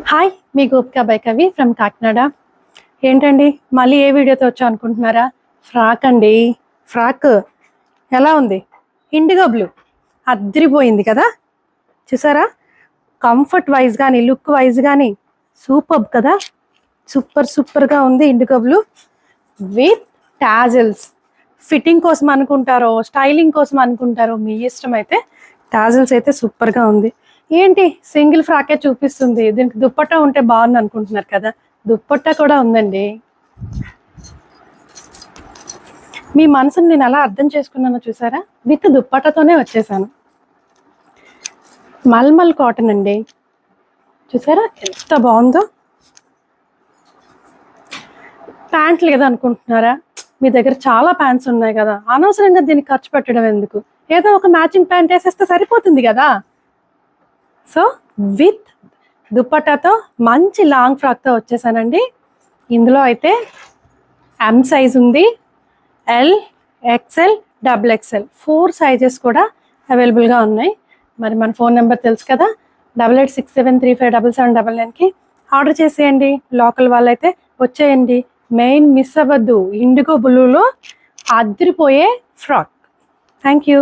Hi, me Gopika by కవి from Kakinada. ఏంటండి మళ్ళీ ఏ వీడియోతో వచ్చా అనుకుంటున్నారా? ఫ్రాక్ అండి. ఫ్రాక్ ఎలా ఉంది? ఇండిగో బ్లూ అద్రిపోయింది కదా, చూసారా? కంఫర్ట్ వైజ్ కానీ లుక్ వైజ్ కానీ సూపర్ కదా, సూపర్గా ఉంది. IndiGo blue with tassels. Fitting కోసం అనుకుంటారో స్టైలింగ్ కోసం అనుకుంటారో మీ ఇష్టం. అయితే టాజిల్స్ అయితే సూపర్గా ఉంది. ఏంటి సింగిల్ ఫ్రాకే చూపిస్తుంది, దీనికి దుప్పట్టా ఉంటే బాగుంది అనుకుంటున్నారు కదా, దుప్పట్టా కూడా ఉందండి. మీ మనసుని నేను ఎలా అర్థం చేసుకున్నానో చూసారా? విత్ దుప్పట్టతోనే వచ్చేసాను. మల్మల్ కాటన్ అండి, చూసారా ఎంత బాగుందో. ప్యాంట్లు లేదా అనుకుంటున్నారా? మీ దగ్గర చాలా ప్యాంట్స్ ఉన్నాయి కదా, అనవసరంగా దీనికి ఖర్చు పెట్టడం ఎందుకు? ఏదో ఒక మ్యాచింగ్ ప్యాంట్ వేసేస్తే సరిపోతుంది కదా. సో విత్ దుప్పట్టాతో మంచి లాంగ్ ఫ్రాక్తో వచ్చేసానండి. ఇందులో అయితే ఎం సైజ్ ఉంది, L, XL, double XL 4 sizes కూడా అవైలబుల్గా ఉన్నాయి. మరి మన ఫోన్ నెంబర్ తెలుసు కదా, 8867357799కి ఆర్డర్ చేసేయండి. లోకల్ వాళ్ళైతే వచ్చేయండి. మెయిన్ మిస్ అవ్వద్దు, ఇండిగో బ్లూలో అదిరిపోయే ఫ్రాక్. Thank you.